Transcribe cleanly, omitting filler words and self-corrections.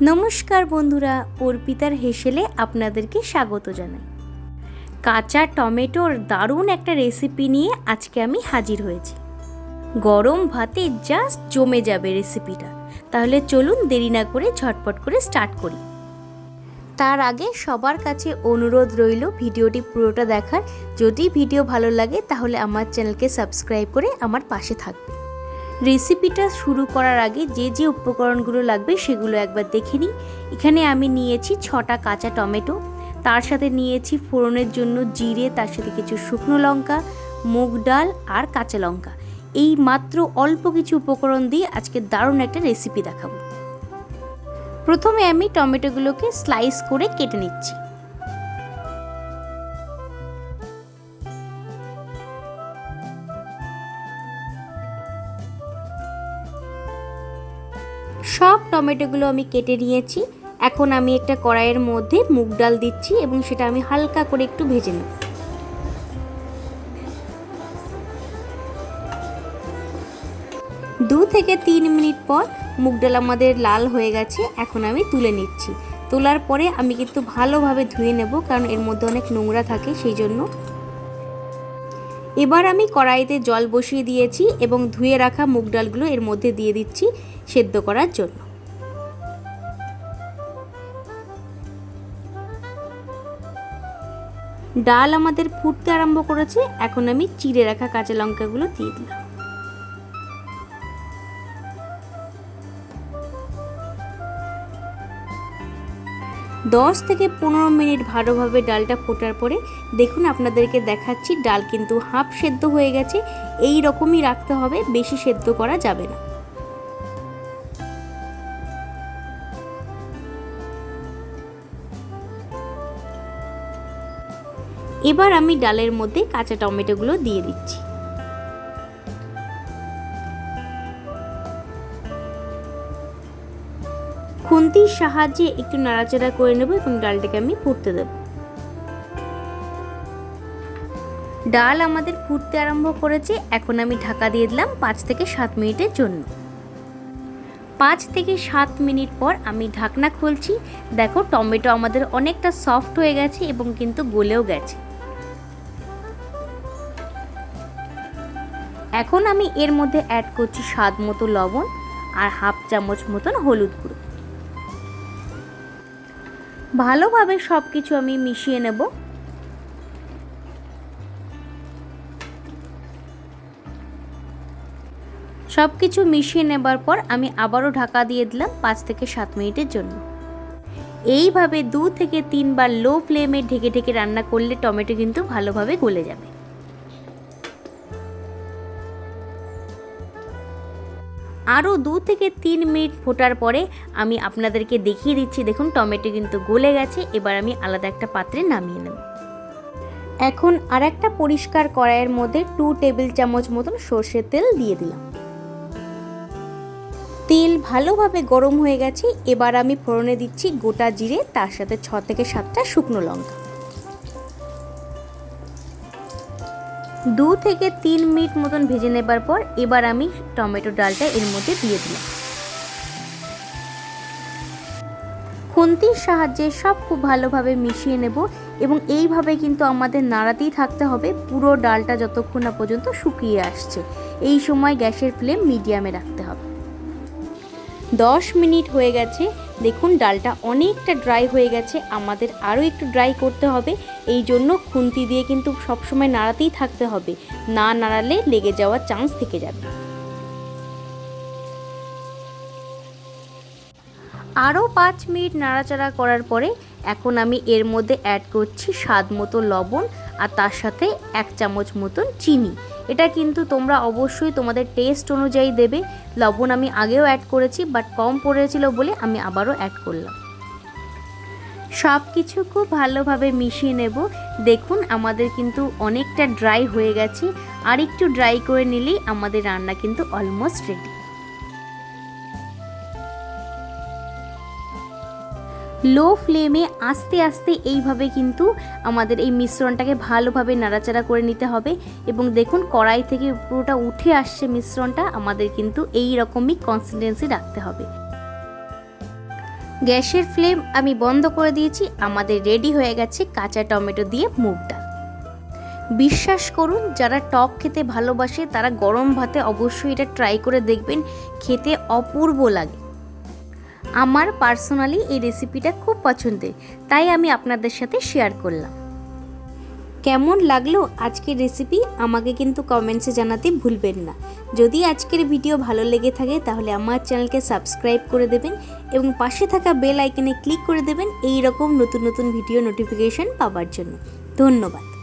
নমস্কার বন্ধুরা, অর্পিতার হেসেলে আপনাদেরকে স্বাগত জানাই। কাঁচা টমেটোর দারুণ একটা রেসিপি নিয়ে আজকে আমি হাজির হয়েছি। গরম ভাতে জাস্ট জমে যাবে রেসিপিটা। তাহলে চলুন দেরি না করে ঝটপট করে স্টার্ট করি। তার আগে সবার কাছে অনুরোধ রইল ভিডিওটি পুরোটা দেখার। যদি ভিডিও ভালো লাগে তাহলে আমার চ্যানেলকে সাবস্ক্রাইব করে আমার পাশে থাকবে। রেসিপিটা শুরু করার আগে যে যে উপকরণগুলো লাগবে সেগুলো একবার দেখে নিই। এখানে আমি নিয়েছি 6টা কাঁচা টমেটো, তার সাথে নিয়েছি ফোড়নের জন্য জিরে, তার সাথে কিছু শুকনো লঙ্কা, মুগ ডাল আর কাঁচা লঙ্কা। এই মাত্র অল্প কিছু উপকরণ দিয়ে আজকে দারুণ একটা রেসিপি দেখাবো। প্রথমে আমি টমেটোগুলোকে স্লাইস করে কেটে নিচ্ছি। সব টমেটোগুলো আমি কেটে নিয়েছি। এখন আমি একটা কড়াইয়ের মধ্যে মুগ ডাল দিচ্ছি এবং সেটা আমি হালকা করে একটু ভেজে নেব। দু থেকে 3 মিনিট পর মুগ ডাল আমাদের লাল হয়ে গেছে। এখন আমি তুলে নিচ্ছি। তোলার পরে আমি কিন্তু ভালোভাবে ধুয়ে নেব, কারণ এর মধ্যে অনেক নোংরা থাকে, সেই জন্য। এবার আমি কড়াইতে জল বসিয়ে দিয়েছি এবং ধুয়ে রাখা মুগ ডালগুলো এর মধ্যে দিয়ে দিচ্ছি সেদ্ধ করার জন্য। ডাল আমাদের ফুটতে আরম্ভ করেছে। এখন আমি চিড়ে রাখা কাঁচা লঙ্কাগুলো দিয়ে দিলাম। দশ থেকে 15 মিনিট ভালোভাবে ডালটা ফোটার পরে দেখুন, আপনাদেরকে দেখাচ্ছি ডাল কিন্তু হাফ সেদ্ধ হয়ে গেছে। এই রকমই রাখতে হবে, বেশি সেদ্ধ করা যাবে না। এবার আমি ডালের মধ্যে কাঁচা টমেটোগুলো দিয়ে দিচ্ছি। খুন্তির সাহায্যে একটু নাড়াচাড়া করে নেব এবং ডালটাকে আমি ফুটতে দেব। ডাল আমাদের ফুটতে আরম্ভ করেছে। এখন আমি ঢাকা দিয়ে দিলাম 5 থেকে 7 মিনিটের জন্য। 5 থেকে 7 মিনিট পর আমি ঢাকনা খুলছি। দেখো, টমেটো আমাদের অনেকটা সফট হয়ে গেছে এবং কিন্তু গলেও গেছে। এখন আমি এর মধ্যে অ্যাড করছি স্বাদ মতো লবণ আর হাফ চামচ মতন হলুদ গুঁড়ো। ভালোভাবে সব কিছু আমি মিশিয়ে নেব। সব কিছু মিশিয়ে নেবার পর আমি আবারও ঢাকা দিয়ে দিলাম 5 থেকে 7 মিনিটের জন্য। এইভাবে 2 থেকে 3 বার লো ফ্লেমে ঢেকে ঢেকে রান্না করলে টমেটো কিন্তু ভালোভাবে গলে যাবে। আরও 2 থেকে 3 মিনিট ফোটার পরে আমি আপনাদেরকে দেখিয়ে দিচ্ছি। দেখুন, টমেটো কিন্তু গলে গেছে। এবার আমি আলাদা একটা পাত্রে নামিয়ে নেব। এখন আর একটা পরিষ্কার কড়াইয়ের মধ্যে 2 টেবিল চামচ মতন সর্ষের তেল দিয়ে দিলাম। তেল ভালোভাবে গরম হয়ে গেছে। এবার আমি ফোড়নে দিচ্ছি গোটা জিরে, তার সাথে 6 থেকে 7টা শুকনো লঙ্কা। 2 থেকে 3 মিনিট মতন ভেজে নেবার পর এবার আমি টমেটো ডালটা এর মধ্যে দিয়ে দিলাম। খুন্তির সাহায্যে সব খুব ভালোভাবে মিশিয়ে নেব এবং এইভাবে কিন্তু আমাদের নাড়াতেই থাকতে হবে পুরো ডালটা যতক্ষণ না পর্যন্ত শুকিয়ে আসছে। এই সময় গ্যাসের ফ্লেম মিডিয়ামে রাখতে হবে। 10 মিনিট হয়ে গেছে। দেখুন, ডালটা অনেকটা ড্রাই হয়ে গেছে। আমাদের আরও একটু ড্রাই করতে হবে। এই জন্য খুন্তি দিয়ে কিন্তু সবসময় নাড়াতেই থাকতে হবে, না নাড়ালে লেগে যাওয়ার চান্স থেকে যাবে। আরও 5 মিনিট নাড়াচাড়া করার পরে এখন আমি এর মধ্যে অ্যাড করছি স্বাদ মতো লবণ আর তার সাথে 1 চামচ মতন চিনি। এটা কিন্তু তোমরা অবশ্যই তোমাদের টেস্ট অনুযায়ী দেবে। লবণ আমি আগেও অ্যাড করেছি, বাট কম পড়েছিল বলে আমি আবারও অ্যাড করলাম। সব কিছু খুব ভালোভাবে মিশিয়ে নেব। দেখুন, আমাদের কিন্তু অনেকটা ড্রাই হয়ে গেছে। আর একটু ড্রাই করে নিলেই আমাদের রান্না কিন্তু অলমোস্ট রেডি। লো ফ্লেমে আস্তে আস্তে এইভাবে কিন্তু আমাদের এই মিশ্রণটাকে ভালোভাবে নাড়াচাড়া করে নিতে হবে। এবং দেখুন, কড়াই থেকে পুরোটা উঠে আসছে মিশ্রণটা। আমাদের কিন্তু এই রকমই কনসিস্টেন্সি রাখতে হবে। গ্যাসের ফ্লেম আমি বন্ধ করে দিয়েছি। আমাদের রেডি হয়ে গেছে কাঁচা টমেটো দিয়ে মুগ ডাল। বিশ্বাস করুন, যারা টক খেতে ভালোবাসে তারা গরম ভাতে অবশ্যই এটা ট্রাই করে দেখবেন, খেতে অপূর্ব লাগে। আমার পার্সোনালি এই রেসিপিটা খুব পছন্দের, তাই আমি আপনাদের সাথে শেয়ার করলাম। কেমন লাগলো আজকের রেসিপি আমাকে কিন্তু কমেন্টসে জানাতে ভুলবেন না। যদি আজকের ভিডিও ভালো লেগে থাকে তাহলে আমার চ্যানেলকে সাবস্ক্রাইব করে দেবেন এবং পাশে থাকা বেল আইকনে ক্লিক করে দেবেন এই রকম নতুন নতুন ভিডিও নোটিফিকেশন পাওয়ার জন্য। ধন্যবাদ।